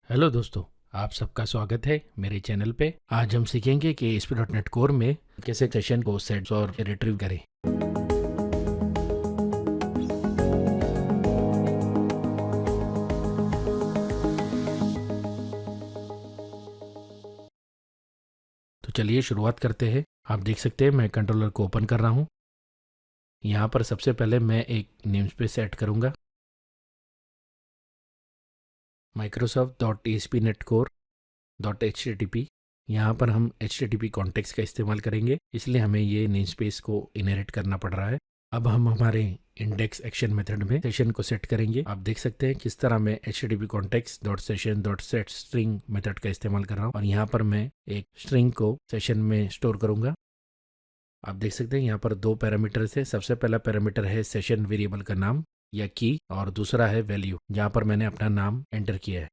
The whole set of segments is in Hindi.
हेलो दोस्तों, आप सबका स्वागत है मेरे चैनल पे। आज हम सीखेंगे कि ASP.NET कोर में कैसे सेशन को सेट और रिट्रीव करें। तो चलिए शुरुआत करते हैं। आप देख सकते हैं मैं कंट्रोलर को ओपन कर रहा हूँ। यहाँ पर सबसे पहले मैं एक नेमस्पेस सेट करूँगा, microsoft.ASP.NET Core.HTTP। यहाँ पर हम HTTP कॉन्टेक्स्ट का इस्तेमाल करेंगे, इसलिए हमें ये नेमस्पेस को इनहेरिट करना पड़ रहा है। अब हम हमारे इंडेक्स एक्शन मेथड में सेशन को सेट करेंगे। आप देख सकते हैं किस तरह मैं HTTP context.session.set स्ट्रिंग मेथड का इस्तेमाल कर रहा हूँ और यहाँ पर मैं एक स्ट्रिंग को सेशन में स्टोर करूँगा। आप देख सकते हैं यहाँ पर दो पैरामीटर्स है। सबसे पहला पैरामीटर है सेशन वेरिएबल का नाम या की, और दूसरा है वैल्यू, जहाँ पर मैंने अपना नाम एंटर किया है।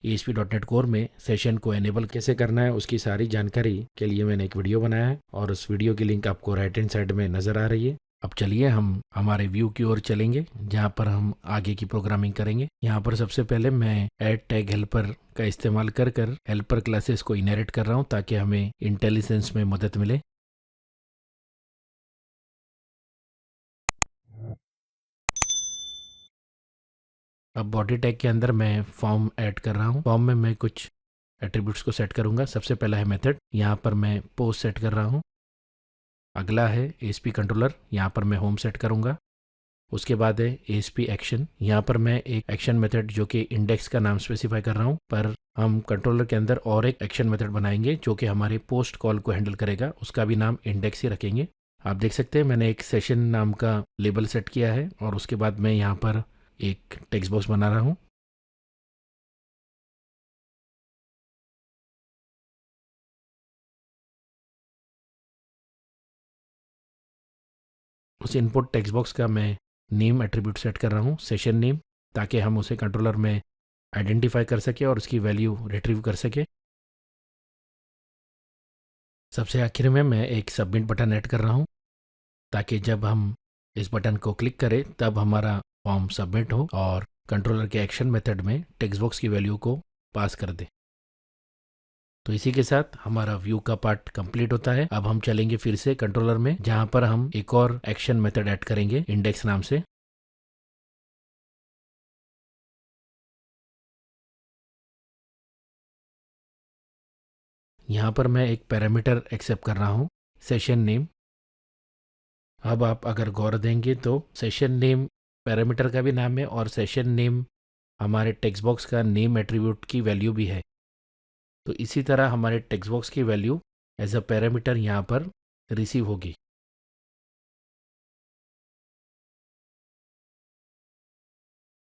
ASP.NET कोर में सेशन को एनेबल कैसे करना है उसकी सारी जानकारी के लिए मैंने एक वीडियो बनाया है और उस वीडियो की लिंक आपको राइट हैंड साइड में नजर आ रही है। अब चलिए हम हमारे व्यू की ओर चलेंगे, जहाँ पर हम आगे की प्रोग्रामिंग करेंगे। यहाँ पर सबसे पहले मैं ऐड टैग हेल्पर का इस्तेमाल कर हेल्पर क्लासेस को इनहेरिट कर रहा हूँ ताकि हमें इंटेलिजेंस में मदद मिले। अब बॉडी टैग के अंदर मैं फॉर्म ऐड कर रहा हूँ। फॉर्म में मैं कुछ एट्रीब्यूट्स को सेट करूंगा। सबसे पहला है मेथड, यहाँ पर मैं पोस्ट सेट कर रहा हूँ। अगला है ASP कंट्रोलर, यहाँ पर मैं होम सेट करूंगा। उसके बाद है ASP एक्शन, यहाँ पर मैं एक एक्शन मेथड जो कि इंडेक्स का नाम स्पेसिफाई कर रहा हूँ, पर हम कंट्रोलर के अंदर और एक एक्शन मेथड बनाएंगे जो कि हमारे पोस्ट कॉल को हैंडल करेगा। उसका भी नाम इंडेक्स ही रखेंगे। आप देख सकते हैं मैंने एक सेशन नाम का लेबल सेट किया है और उसके बाद मैं यहाँ पर एक टेक्स्ट बॉक्स बना रहा हूँ। उस इनपुट टेक्स्ट बॉक्स का मैं नेम एट्रीब्यूट सेट कर रहा हूँ, सेशन नेम, ताकि हम उसे कंट्रोलर में आइडेंटिफाई कर सके और उसकी वैल्यू रिट्रीव कर सके। सबसे आखिर में मैं एक सबमिट बटन ऐड कर रहा हूँ ताकि जब हम इस बटन को क्लिक करें तब हमारा फॉर्म सबमिट हो और कंट्रोलर के एक्शन मेथड में टेक्स्ट बॉक्स की वैल्यू को पास कर दे। तो इसी के साथ हमारा व्यू का पार्ट कंप्लीट होता है। अब हम चलेंगे फिर से कंट्रोलर में, जहाँ पर हम एक और एक्शन मेथड ऐड करेंगे इंडेक्स नाम से। यहाँ पर मैं एक पैरामीटर एक्सेप्ट कर रहा हूँ, सेशन नेम। अब आप अगर गौर देंगे तो सेशन नेम पैरामीटर का भी नाम है और सेशन नेम हमारे टेक्स्ट बॉक्स का नेम एट्रीब्यूट की वैल्यू भी है। तो इसी तरह हमारे टेक्स्ट बॉक्स की वैल्यू एज अ पैरामीटर यहाँ पर रिसीव होगी।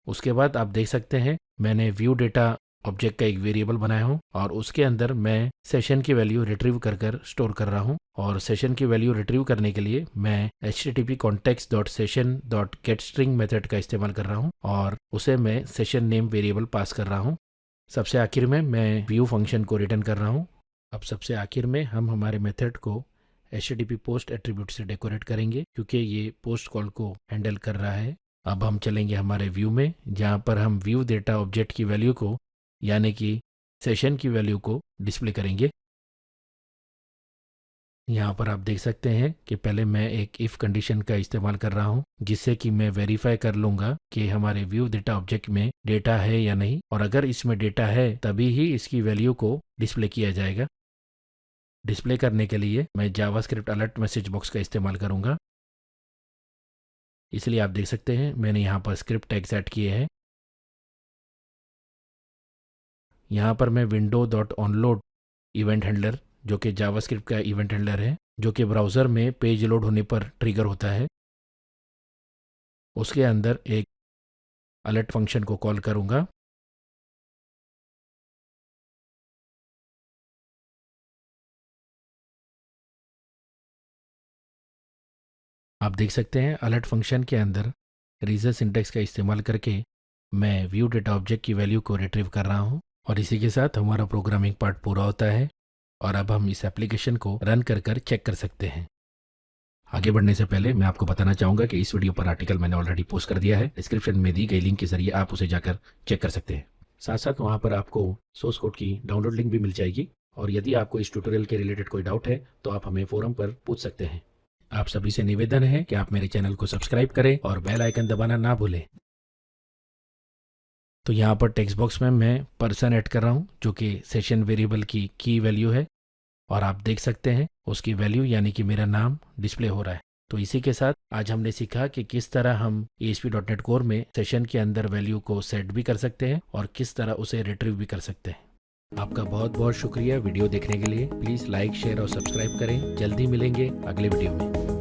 उसके बाद आप देख सकते हैं मैंने व्यू डेटा ऑब्जेक्ट का एक वेरिएबल बनाया हूँ और उसके अंदर मैं सेशन की वैल्यू रिट्रीव कर स्टोर कर रहा हूँ। और सेशन की वैल्यू रिट्रीव करने के लिए मैं HTTP context.session.getString मेथड का इस्तेमाल कर रहा हूँ और उसे मैं सेशन नेम वेरिएबल पास कर रहा हूँ। सबसे आखिर में मैं व्यू फंक्शन को रिटर्न कर रहा हूँ। अब सबसे आखिर में हम हमारे मेथड को HTTP पोस्ट एट्रीब्यूट से डेकोरेट करेंगे क्योंकि ये पोस्ट कॉल को हैंडल कर रहा है। अब हम चलेंगे हमारे व्यू में, जहाँ पर हम व्यू डेटा ऑब्जेक्ट की वैल्यू को यानी कि सेशन की वैल्यू को डिस्प्ले करेंगे। यहाँ पर आप देख सकते हैं कि पहले मैं एक इफ़ कंडीशन का इस्तेमाल कर रहा हूँ जिससे कि मैं वेरीफाई कर लूँगा कि हमारे व्यू डेटा ऑब्जेक्ट में डेटा है या नहीं, और अगर इसमें डेटा है तभी ही इसकी वैल्यू को डिस्प्ले किया जाएगा। डिस्प्ले करने के लिए मैं जावास्क्रिप्ट अलर्ट मैसेज बॉक्स का इस्तेमाल करूँगा। इसलिए आप देख सकते हैं मैंने यहाँ पर स्क्रिप्ट टैग्स ऐड किए हैं। यहाँ पर मैं window.onload इवेंट हैंडलर, जो कि जावास्क्रिप्ट का इवेंट हैंडलर है जो कि ब्राउज़र में पेज लोड होने पर ट्रिगर होता है, उसके अंदर एक अलर्ट फंक्शन को कॉल करूँगा। आप देख सकते हैं अलर्ट फंक्शन के अंदर रीजर सिंटैक्स का इस्तेमाल करके मैं व्यू डेटा ऑब्जेक्ट की वैल्यू को रिट्रीव कर रहा हूँ और इसी के साथ हमारा प्रोग्रामिंग पार्ट पूरा होता है और अब हम इस एप्लीकेशन को रन कर चेक कर सकते हैं। आगे बढ़ने से पहले मैं आपको बताना चाहूँगा कि इस वीडियो पर आर्टिकल मैंने ऑलरेडी पोस्ट कर दिया है। डिस्क्रिप्शन में दी गई लिंक के जरिए आप उसे जाकर चेक कर सकते हैं। साथ साथ वहाँ पर आपको सोर्स कोड की डाउनलोड लिंक भी मिल जाएगी। और यदि आपको इस ट्यूटोरियल के रिलेटेड कोई डाउट है तो आप हमें फोरम पर पूछ सकते हैं। आप सभी से निवेदन है कि आप मेरे चैनल को सब्सक्राइब करें और बेल आइकन दबाना ना भूलें। तो यहाँ पर टेक्स्ट बॉक्स में मैं पर्सन ऐड कर रहा हूँ जो कि सेशन वेरिएबल की वैल्यू है, और आप देख सकते हैं उसकी वैल्यू यानी कि मेरा नाम डिस्प्ले हो रहा है। तो इसी के साथ आज हमने सीखा कि किस तरह हम ASP.NET कोर में सेशन के अंदर वैल्यू को सेट भी कर सकते हैं और किस तरह उसे रिट्रीव भी कर सकते हैं। आपका बहुत बहुत शुक्रिया वीडियो देखने के लिए। प्लीज़ लाइक, शेयर और सब्सक्राइब करें। जल्दी मिलेंगे अगले वीडियो में।